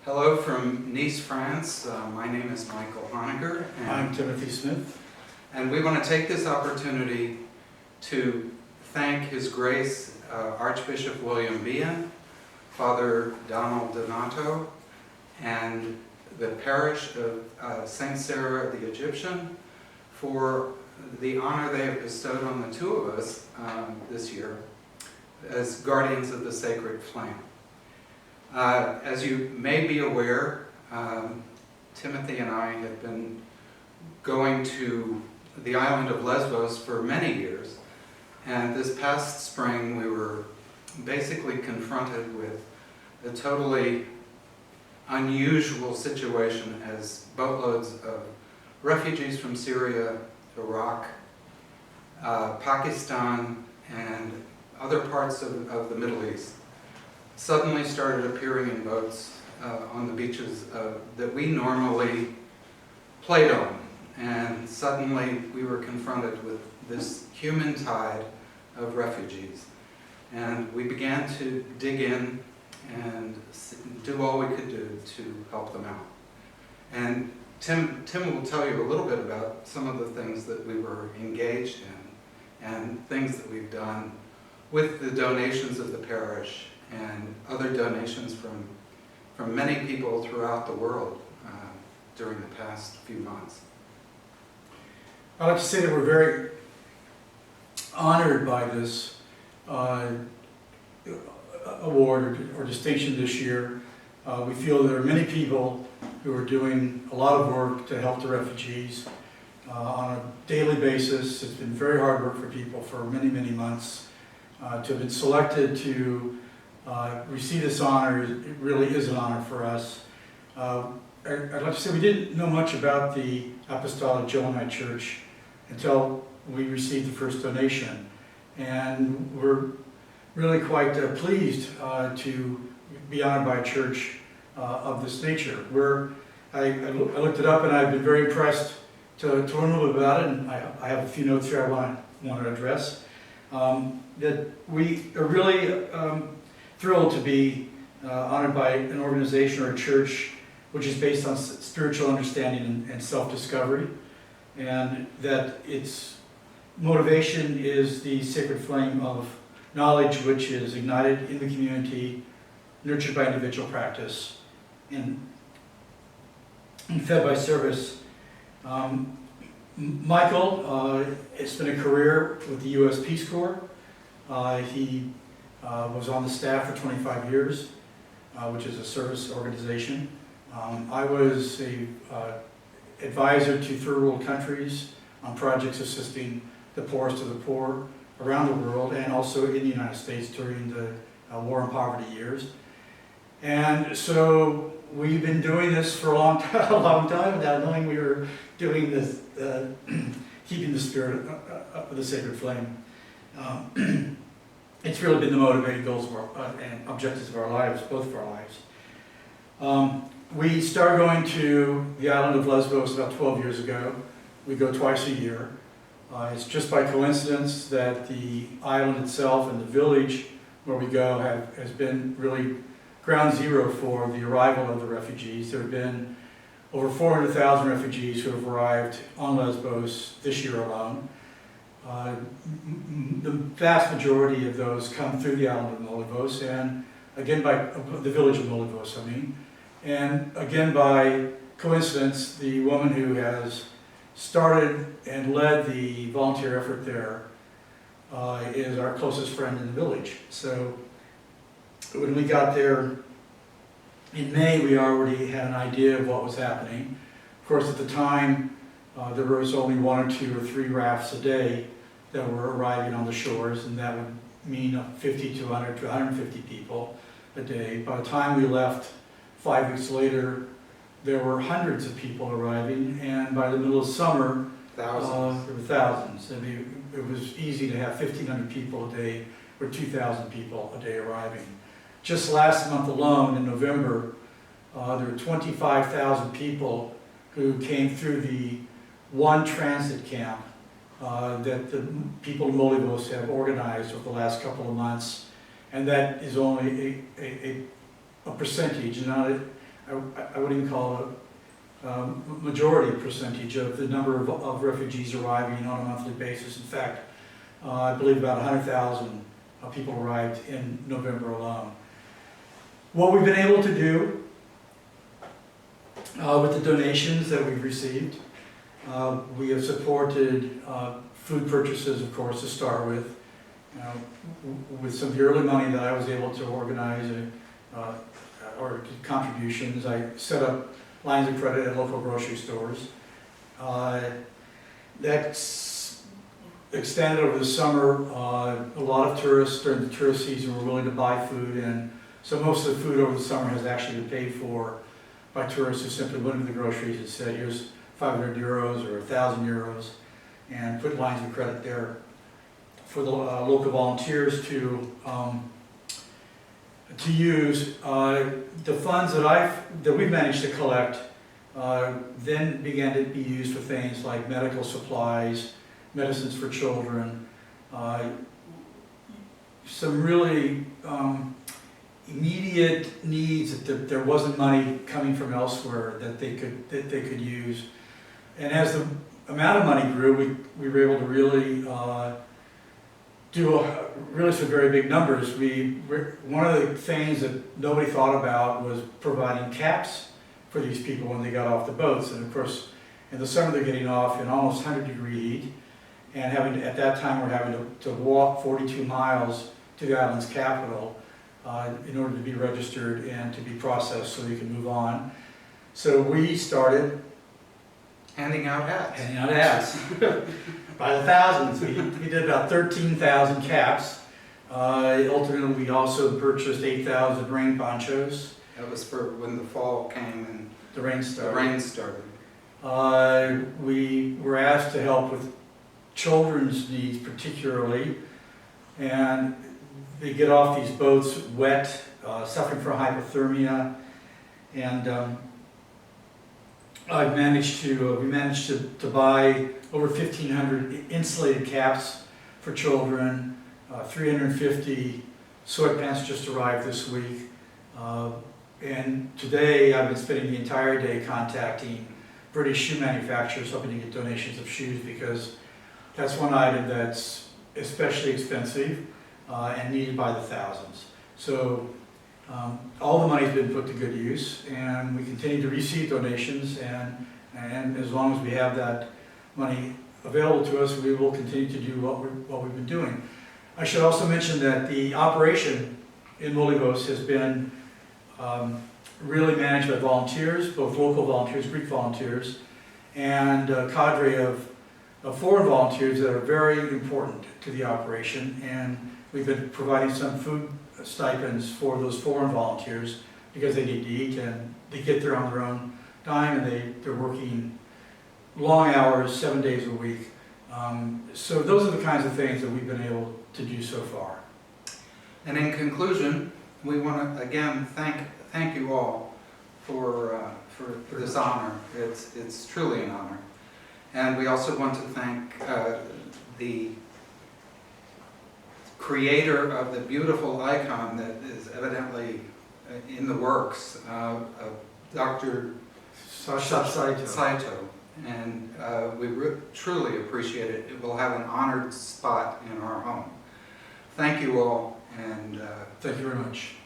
Hello from Nice, France. My name is Michael Honegger. I'm Timothy Smith. And we want to take this opportunity to thank His Grace Archbishop William Behan, Father Donald Donato, and the Parish of St. Sarah the Egyptian for the honor they have bestowed on the two of us this year as guardians of the sacred flame. As you may be aware, Timothy and I have been going to the island of Lesvos for many years, and this past spring we were basically confronted with a totally unusual situation as boatloads of refugees from Syria, Iraq, Pakistan, and other parts of the Middle East suddenly started appearing in boats on the beaches that we normally played on. And suddenly we were confronted with this human tide of refugees. And we began to dig in and do all we could do to help them out. And Tim will tell you a little bit about some of the things that we were engaged in and things that we've done with the donations of the parish and other donations from many people throughout the world during the past few months. I'd like to say that we're very honored by this award or distinction this year. We feel there are many people who are doing a lot of work to help the refugees on a daily basis. It's been very hard work for people for many, many months. To have been selected to receive this honor, it really is an honor for us. I'd like to say we didn't know much about the Apostolic Johannite Church until we received the first donation. And we're really quite pleased to be honored by a church of this nature. I looked it up and I've been very impressed to learn a little bit about it, and I have a few notes here I want to address. That we are really thrilled to be honored by an organization or a church which is based on spiritual understanding and self-discovery, and that its motivation is the sacred flame of knowledge which is ignited in the community, nurtured by individual practice, and fed by service. Michael has been a career with the U.S. Peace Corps. He was on the staff for 25 years, which is a service organization. I was an advisor to third world countries on projects assisting the poorest of the poor around the world, and also in the United States during the war and poverty years. And so we've been doing this for a long time without knowing we were doing this, keeping the spirit of the sacred flame. It's really been the motivating goals of and objectives of our lives, both of our lives. We started going to the island of Lesvos about 12 years ago. We go twice a year. It's just by coincidence that the island itself and the village where we go has been really ground zero for the arrival of the refugees. There have been over 400,000 refugees who have arrived on Lesbos this year alone. The vast majority of those come through the island of Molivos, and again by the village of Molivos, and again by coincidence, the woman who has started and led the volunteer effort there is our closest friend in the village. So when we got there in May, we already had an idea of what was happening. Of course, at the time, there was only 1 or 2 or 3 rafts a day that were arriving on the shores, and that would mean 50 to 100 to 150 people a day. By the time we left 5 weeks later, there were hundreds of people arriving, and by the middle of summer, Thousands. there were thousands. I mean, it was easy to have 1,500 people a day or 2,000 people a day arriving. Just last month alone, in November, there were 25,000 people who came through the one transit camp that the people of Molivos have organized over the last couple of months, and that is only a percentage, not I wouldn't even call it a majority percentage of the number of refugees arriving on a monthly basis. In fact, I believe about 100,000 people arrived in November alone. What we've been able to do with the donations that we've received, we have supported food purchases, of course, to start with. With some of the early money that I was able to organize or contributions, I set up lines of credit at local grocery stores. That's extended over the summer. A lot of tourists during the tourist season were willing to buy food, and so most of the food over the summer has actually been paid for by tourists who simply went into the groceries and said, here's 500 euros or 1,000 euros, and put lines of credit there for the local volunteers to use. The funds that we've managed to collect then began to be used for things like medical supplies, medicines for children, some really immediate needs that there wasn't money coming from elsewhere that they could use. And as the amount of money grew, we were able to really do some very big numbers. One of the things that nobody thought about was providing caps for these people when they got off the boats. And of course, in the summer they're getting off in almost 100-degree heat, and at that time we're having to walk 42 miles to the island's capital in order to be registered and to be processed so you can move on. So we started handing out hats. By the thousands. We did about 13,000 caps. Ultimately, we also purchased 8,000 rain ponchos. That was for when the fall came and the rain started. We were asked to help with children's needs particularly, and they get off these boats wet, suffering from hypothermia, and we managed to buy over 1,500 insulated caps for children, 350 sweatpants just arrived this week, and today I've been spending the entire day contacting British shoe manufacturers hoping to get donations of shoes, because that's one item that's especially expensive and needed by the thousands. So all the money's been put to good use, and we continue to receive donations, and as long as we have that money available to us, we will continue to do what we've been doing. I should also mention that the operation in Lesvos has been really managed by volunteers, both local volunteers, Greek volunteers, and a cadre of foreign volunteers that are very important to the operation, and we've been providing some food stipends for those foreign volunteers because they need to eat, and they get there on their own dime, and they're working long hours, 7 days a week. So those are the kinds of things that we've been able to do so far. And in conclusion, we want to again thank you all for this honor. It's truly an honor. And we also want to thank the creator of the beautiful icon that is evidently in the works, Dr. Saito. And we truly appreciate it. It will have an honored spot in our home. Thank you all, and Thank you very much.